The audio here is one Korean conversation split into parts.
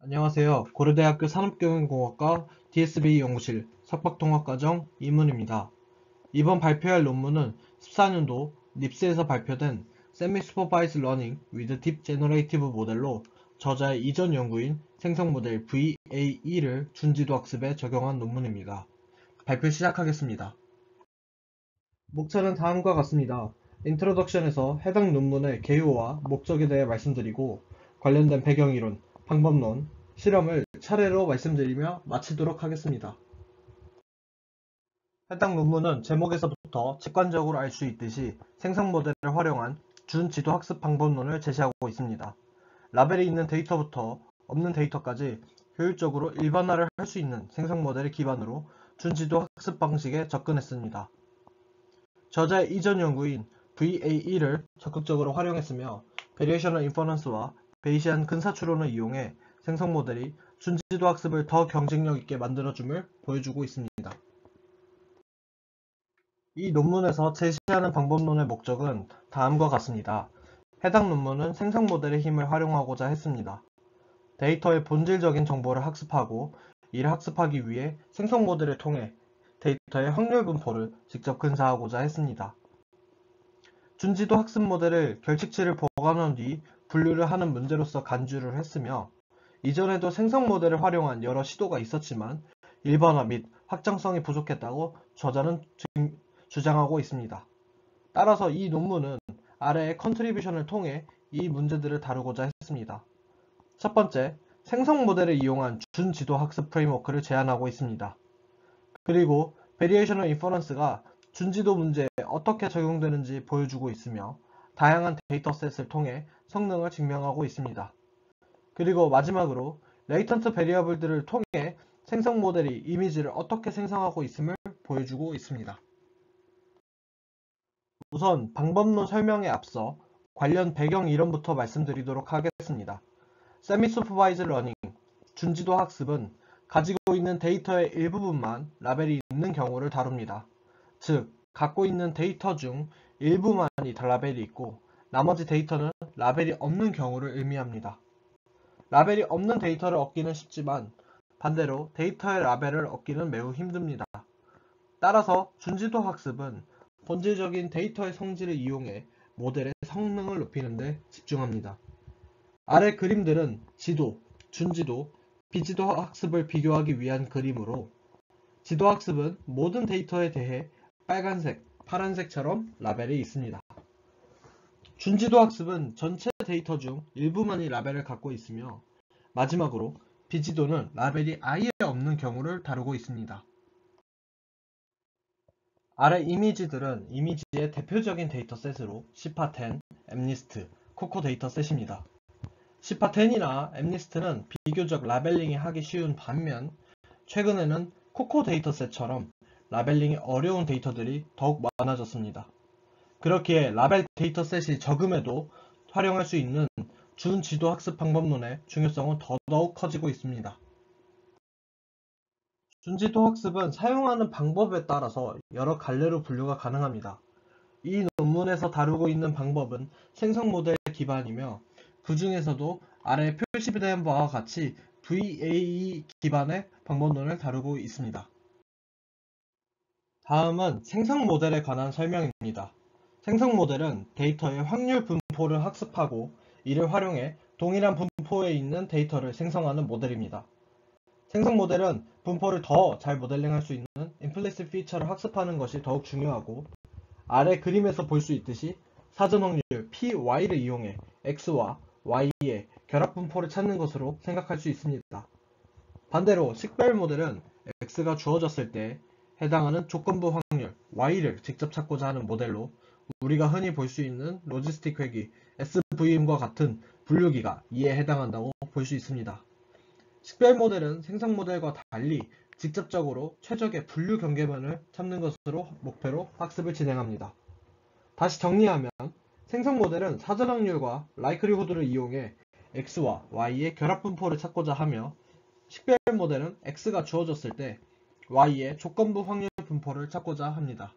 안녕하세요. 고려대학교 산업경영공학과 DSB 연구실 석박통합과정 이문입니다. 이번 발표할 논문은 14년도 닙스에서 발표된 Semi-Supervised Learning with Deep Generative 모델로 저자의 이전 연구인 생성모델 VAE를 준지도 학습에 적용한 논문입니다. 발표 시작하겠습니다. 목차는 다음과 같습니다. 인트로덕션에서 해당 논문의 개요와 목적에 대해 말씀드리고 관련된 배경이론, 방법론, 실험을 차례로 말씀드리며 마치도록 하겠습니다. 해당 논문은 제목에서부터 직관적으로 알 수 있듯이 생성모델을 활용한 준지도학습 방법론을 제시하고 있습니다. 라벨이 있는 데이터부터 없는 데이터까지 효율적으로 일반화를 할 수 있는 생성모델을 기반으로 준지도학습 방식에 접근했습니다. 저자의 이전 연구인 VAE를 적극적으로 활용했으며 베리에이셔널 인퍼런스와 베이시안 근사추론을 이용해 생성모델이 준지도 학습을 더 경쟁력 있게 만들어줌을 보여주고 있습니다. 이 논문에서 제시하는 방법론의 목적은 다음과 같습니다. 해당 논문은 생성모델의 힘을 활용하고자 했습니다. 데이터의 본질적인 정보를 학습하고 이를 학습하기 위해 생성모델을 통해 데이터의 확률 분포를 직접 근사하고자 했습니다. 준지도 학습 모델을 결칙치를 보관한 뒤 분류를 하는 문제로서 간주를 했으며 이전에도 생성 모델을 활용한 여러 시도가 있었지만 일반화 및 확장성이 부족했다고 저자는 주장하고 있습니다. 따라서 이 논문은 아래의 컨트리뷰션을 통해 이 문제들을 다루고자 했습니다. 첫 번째, 생성 모델을 이용한 준지도 학습 프레임워크를 제안하고 있습니다. 그리고 베리에이셔널 인퍼런스가 준지도 문제에 어떻게 적용되는지 보여주고 있으며 다양한 데이터셋을 통해 성능을 증명하고 있습니다. 그리고 마지막으로 레이턴트 베리어블들을 통해 생성 모델이 이미지를 어떻게 생성하고 있음을 보여주고 있습니다. 우선 방법론 설명에 앞서 관련 배경 이론부터 말씀드리도록 하겠습니다. 세미-슈퍼바이즈 러닝, 준지도 학습은 가지고 있는 데이터의 일부분만 라벨이 있는 경우를 다룹니다. 즉, 갖고 있는 데이터 중 일부만이 라벨이 있고 나머지 데이터는 라벨이 없는 경우를 의미합니다. 라벨이 없는 데이터를 얻기는 쉽지만 반대로 데이터의 라벨을 얻기는 매우 힘듭니다. 따라서 준지도 학습은 본질적인 데이터의 성질을 이용해 모델의 성능을 높이는 데 집중합니다. 아래 그림들은 지도, 준지도, 비지도 학습을 비교하기 위한 그림으로 지도 학습은 모든 데이터에 대해 빨간색, 파란색처럼 라벨이 있습니다. 준지도 학습은 전체 데이터 중 일부만이 라벨을 갖고 있으며 마지막으로 비지도는 라벨이 아예 없는 경우를 다루고 있습니다. 아래 이미지들은 이미지의 대표적인 데이터셋으로 시파10, 엠니스트, 코코 데이터셋입니다. 시파10이나 엠니스트는 비교적 라벨링이 하기 쉬운 반면 최근에는 코코 데이터셋처럼 라벨링이 어려운 데이터들이 더욱 많아졌습니다. 그렇기에 라벨 데이터셋이 적음에도 활용할 수 있는 준지도 학습 방법론의 중요성은 더더욱 커지고 있습니다. 준지도 학습은 사용하는 방법에 따라서 여러 갈래로 분류가 가능합니다. 이 논문에서 다루고 있는 방법은 생성 모델 기반이며 그 중에서도 아래 표시된 바와 같이 VAE 기반의 방법론을 다루고 있습니다. 다음은 생성 모델에 관한 설명입니다. 생성 모델은 데이터의 확률 분포를 학습하고 이를 활용해 동일한 분포에 있는 데이터를 생성하는 모델입니다. 생성 모델은 분포를 더 잘 모델링할 수 있는 implicit feature를 학습하는 것이 더욱 중요하고 아래 그림에서 볼 수 있듯이 사전 확률 PY를 이용해 X와 Y의 결합 분포를 찾는 것으로 생각할 수 있습니다. 반대로 식별 모델은 X가 주어졌을 때 해당하는 조건부 확률 Y를 직접 찾고자 하는 모델로 우리가 흔히 볼 수 있는 로지스틱 회귀 SVM과 같은 분류기가 이에 해당한다고 볼 수 있습니다. 식별 모델은 생성 모델과 달리 직접적으로 최적의 분류 경계면을 찾는 것으로 목표로 학습을 진행합니다. 다시 정리하면 생성 모델은 사전 확률과 라이클리후드를 이용해 X와 Y의 결합 분포를 찾고자 하며 식별 모델은 X가 주어졌을 때 Y의 조건부 확률 분포를 찾고자 합니다.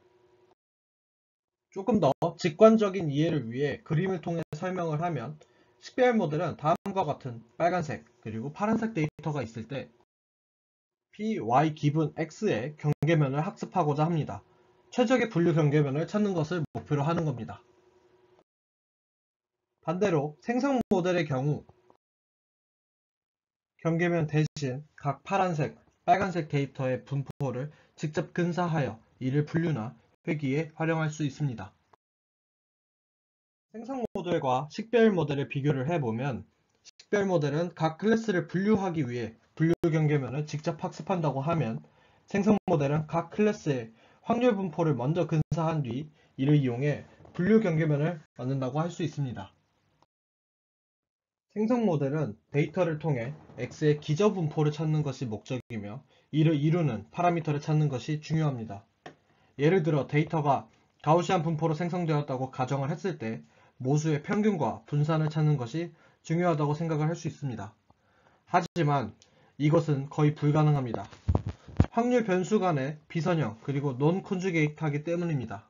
조금 더 직관적인 이해를 위해 그림을 통해 설명을 하면 식별 모델은 다음과 같은 빨간색 그리고 파란색 데이터가 있을 때 p, y 기분 x의 경계면을 학습하고자 합니다. 최적의 분류 경계면을 찾는 것을 목표로 하는 겁니다. 반대로 생성 모델의 경우 경계면 대신 각 파란색, 빨간색 데이터의 분포를 직접 근사하여 이를 분류나 회귀에 활용할 수 있습니다. 생성 모델과 식별 모델의 비교를 해보면 식별 모델은 각 클래스를 분류하기 위해 분류 경계면을 직접 학습한다고 하면 생성 모델은 각 클래스의 확률 분포를 먼저 근사한 뒤 이를 이용해 분류 경계면을 만든다고 할 수 있습니다. 생성 모델은 데이터를 통해 X의 기저 분포를 찾는 것이 목적이며 이를 이루는 파라미터를 찾는 것이 중요합니다. 예를 들어 데이터가 가우시안 분포로 생성되었다고 가정을 했을 때 모수의 평균과 분산을 찾는 것이 중요하다고 생각을 할 수 있습니다. 하지만 이것은 거의 불가능합니다. 확률 변수 간의 비선형 그리고 논 콘주게이트하기 때문입니다.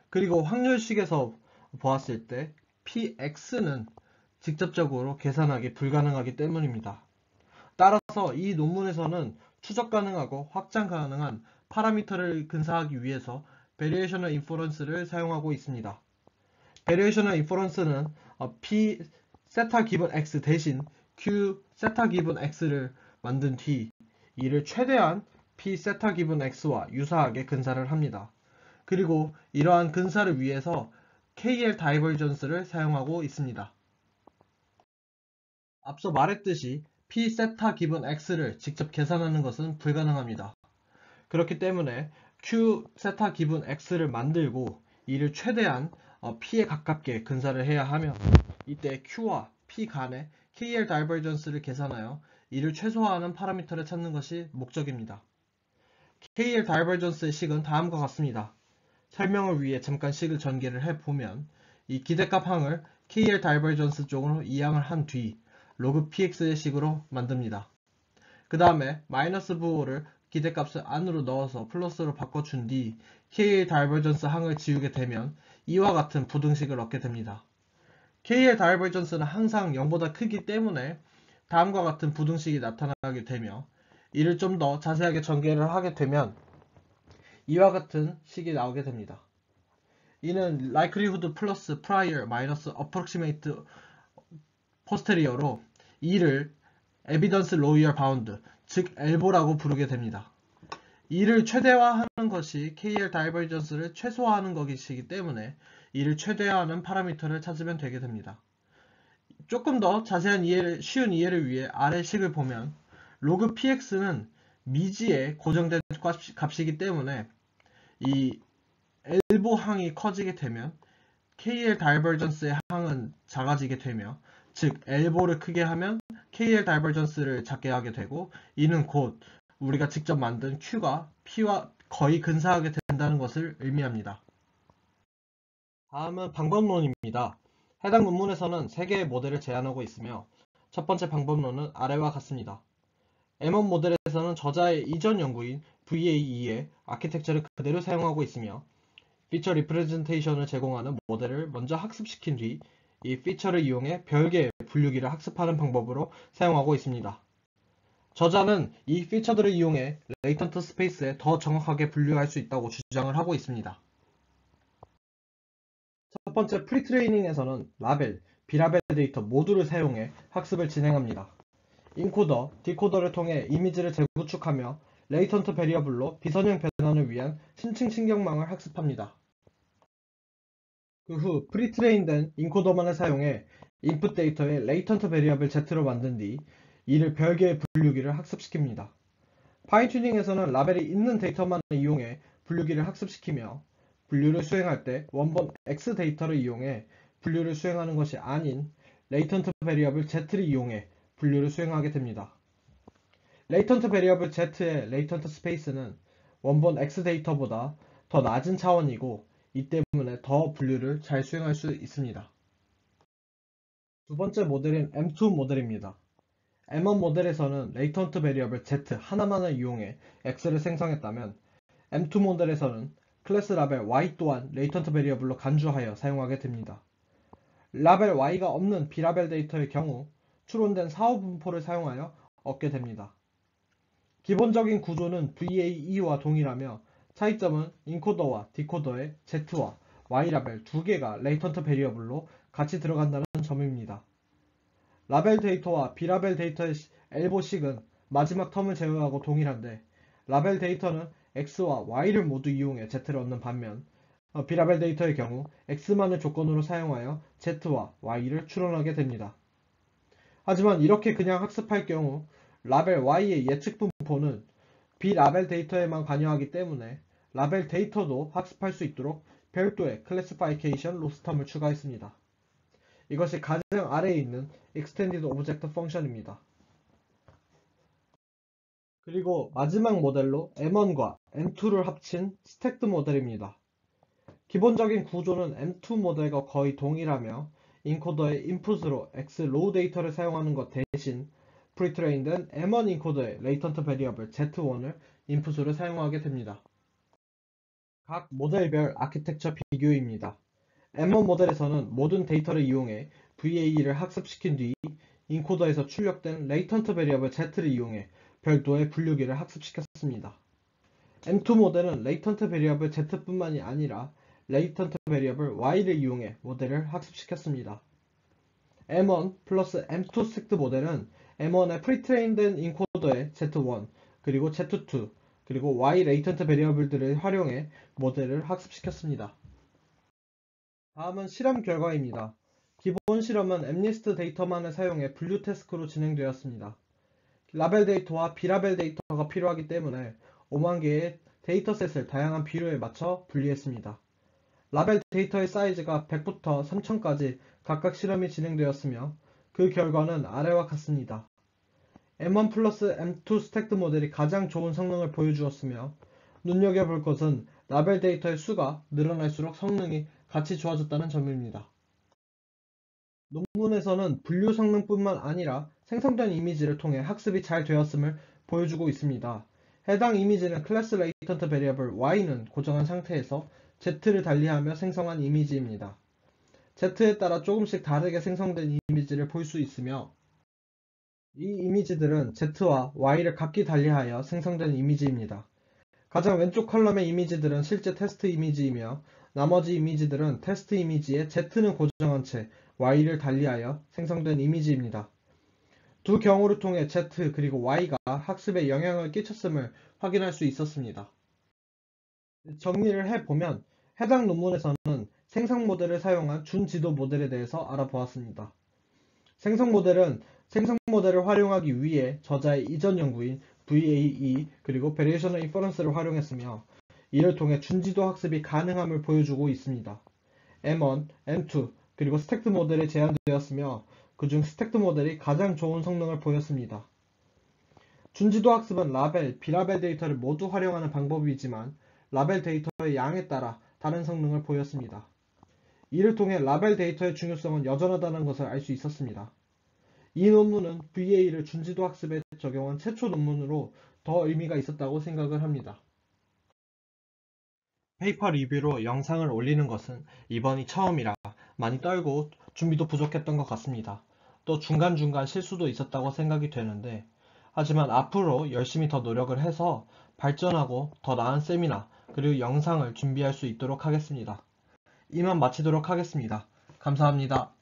그리고 확률식에서 보았을 때 px는 직접적으로 계산하기 불가능하기 때문입니다. 따라서 이 논문에서는 추적 가능하고 확장 가능한 파라미터를 근사하기 위해서 Variational Inference를 사용하고 있습니다. Variational Inference는 p 세타 기분 x 대신 q 세타 기분 x를 만든 뒤 이를 최대한 p 세타 기분 x와 유사하게 근사를 합니다. 그리고 이러한 근사를 위해서 KL 다이버전스를 사용하고 있습니다. 앞서 말했듯이 p 세타 기분 x를 직접 계산하는 것은 불가능합니다. 그렇기 때문에 q 세타 기분 x를 만들고 이를 최대한 p에 가깝게 근사를 해야 하며 이때 q와 p 간의 KL 다이버전스를 계산하여 이를 최소화하는 파라미터를 찾는 것이 목적입니다. KL 다이버전스의 식은 다음과 같습니다. 설명을 위해 잠깐 식을 전개를 해보면 이 기대값 항을 KL 다이버전스 쪽으로 이항을 한 뒤 로그 px의 식으로 만듭니다. 그 다음에 마이너스 부호를 기대값을 안으로 넣어서 플러스로 바꿔준 뒤 KL 다이버전스 항을 지우게 되면 이와 같은 부등식을 얻게 됩니다. KL 다이버전스는 항상 0보다 크기 때문에 다음과 같은 부등식이 나타나게 되며 이를 좀 더 자세하게 전개를 하게 되면 이와 같은 식이 나오게 됩니다. 이는 likelihood 플러스 prior 마이너스 approximate posterior로 이를 evidence lower bound, 즉 엘보라고 부르게 됩니다. 이를 최대화하는 것이 KL 다이버전스를 최소화하는 것이기 때문에 이를 최대화하는 파라미터를 찾으면 되게 됩니다. 조금 더 자세한 이해를, 쉬운 이해를 위해 아래 식을 보면 로그 px는 미지의 고정된 값이기 때문에 이 엘보 항이 커지게 되면 KL 다이버전스의 항은 작아지게 되며 즉 엘보를 크게 하면 KL 다이버전스를 작게 하게 되고 이는 곧 우리가 직접 만든 Q가 P와 거의 근사하게 된다는 것을 의미합니다. 다음은 방법론입니다. 해당 논문에서는 3개의 모델을 제안하고 있으며 첫 번째 방법론은 아래와 같습니다. M1 모델에서는 저자의 이전 연구인 VA2의 아키텍처를 그대로 사용하고 있으며 피처 리프레젠테이션을 제공하는 모델을 먼저 학습시킨 뒤 이 피처를 이용해 별개의 분류기를 학습하는 방법으로 사용하고 있습니다. 저자는 이 피처들을 이용해 레이턴트 스페이스에 더 정확하게 분류할 수 있다고 주장을 하고 있습니다. 첫 번째 프리트레이닝에서는 라벨, 비라벨 데이터 모두를 사용해 학습을 진행합니다. 인코더, 디코더를 통해 이미지를 재구축하며 레이턴트 베리어블로 비선형 변환을 위한 심층 신경망을 학습합니다. 그 후 프리트레인된 인코더만을 사용해 인풋 데이터에 레이턴트 베리어블 Z로 만든 뒤 이를 별개의 분류기를 학습시킵니다. 파인튜닝에서는 라벨이 있는 데이터만을 이용해 분류기를 학습시키며 분류를 수행할 때 원본 X 데이터를 이용해 분류를 수행하는 것이 아닌 레이턴트 베리어블 Z를 이용해 분류를 수행하게 됩니다. 레이턴트 베리어블 Z의 레이턴트 스페이스는 원본 X 데이터보다 더 낮은 차원이고 이 때문에 더 분류를 잘 수행할 수 있습니다. 두 번째 모델인 M2 모델입니다. M1 모델에서는 레이턴트 베리어블 Z 하나만을 이용해 X를 생성했다면 M2 모델에서는 클래스 라벨 Y 또한 레이턴트 베리어블로 간주하여 사용하게 됩니다. 라벨 Y가 없는 비라벨 데이터의 경우 추론된 사후 분포를 사용하여 얻게 됩니다. 기본적인 구조는 VAE와 동일하며 차이점은 인코더와 디코더의 Z와 Y 라벨 두 개가 레이턴트 베리어블로 같이 들어간다는 점입니다. 라벨 데이터와 비라벨 데이터의 엘보식은 마지막 텀을 제외하고 동일한데 라벨 데이터는 X와 Y를 모두 이용해 Z를 얻는 반면 비라벨 데이터의 경우 X만을 조건으로 사용하여 Z와 Y를 추론하게 됩니다. 하지만 이렇게 그냥 학습할 경우 라벨 Y의 예측 분포는 비라벨 데이터에만 관여하기 때문에 라벨 데이터도 학습할 수 있도록 별도의 클래시파이케이션 로스텀을 추가했습니다. 이것이 가장 아래에 있는 Extended Object Function입니다. 그리고 마지막 모델로 M1과 M2를 합친 스택드 모델입니다. 기본적인 구조는 M2 모델과 거의 동일하며 인코더의 인풋으로 X 로우 데이터를 사용하는 것 대신 프리트레인된 M1 인코더의 레이턴트 베리어블 Z1을 인풋으로 사용하게 됩니다. 각 모델별 아키텍처 비교입니다. M1 모델에서는 모든 데이터를 이용해 VAE를 학습시킨 뒤 인코더에서 출력된 레이턴트 베리어블 Z를 이용해 별도의 분류기를 학습시켰습니다. M2 모델은 레이턴트 베리어블 Z뿐만이 아니라 레이턴트 베리어블 Y를 이용해 모델을 학습시켰습니다. M1 플러스 M2 스택드 모델은 M1의 프리트레인된 인코더의 Z1 그리고 Z2 그리고 Y 레이턴트 베리어블들을 활용해 모델을 학습시켰습니다. 다음은 실험 결과입니다. 기본 실험은 MNIST 데이터만을 사용해 분류 태스크로 진행되었습니다. 라벨 데이터와 비라벨 데이터가 필요하기 때문에 5만 개의 데이터셋을 다양한 비율에 맞춰 분리했습니다. 라벨 데이터의 사이즈가 100부터 3000까지 각각 실험이 진행되었으며 그 결과는 아래와 같습니다. M1 플러스 M2 스택드 모델이 가장 좋은 성능을 보여주었으며 눈여겨볼 것은 라벨 데이터의 수가 늘어날수록 성능이 같이 좋아졌다는 점입니다. 논문에서는 분류 성능뿐만 아니라 생성된 이미지를 통해 학습이 잘 되었음을 보여주고 있습니다. 해당 이미지는 클래스 레이턴트 베리어블 Y는 고정한 상태에서 Z를 달리하며 생성한 이미지입니다. Z에 따라 조금씩 다르게 생성된 이미지를 볼 수 있으며 이 이미지들은 Z와 Y를 각기 달리하여 생성된 이미지입니다. 가장 왼쪽 컬럼의 이미지들은 실제 테스트 이미지이며 나머지 이미지들은 테스트 이미지에 Z는 고정한 채 Y를 달리하여 생성된 이미지입니다. 두 경우를 통해 Z 그리고 Y가 학습에 영향을 끼쳤음을 확인할 수 있었습니다. 정리를 해보면 해당 논문에서는 생성 모델을 사용한 준지도 모델에 대해서 알아보았습니다. 생성 모델을 활용하기 위해 저자의 이전 연구인 VAE 그리고 Variational Inference를 활용했으며 이를 통해 준지도 학습이 가능함을 보여주고 있습니다. M1, M2 그리고 스택드 모델이 제안되었으며 그중 스택드 모델이 가장 좋은 성능을 보였습니다. 준지도 학습은 라벨, 비라벨 데이터를 모두 활용하는 방법이지만 라벨 데이터의 양에 따라 다른 성능을 보였습니다. 이를 통해 라벨 데이터의 중요성은 여전하다는 것을 알 수 있었습니다. 이 논문은 VA를 준지도 학습에 적용한 최초 논문으로 더 의미가 있었다고 생각을 합니다. 페이퍼 리뷰로 영상을 올리는 것은 이번이 처음이라 많이 떨고 준비도 부족했던 것 같습니다. 또 중간중간 실수도 있었다고 생각이 되는데 하지만 앞으로 열심히 더 노력을 해서 발전하고 더 나은 세미나 그리고 영상을 준비할 수 있도록 하겠습니다. 이만 마치도록 하겠습니다. 감사합니다.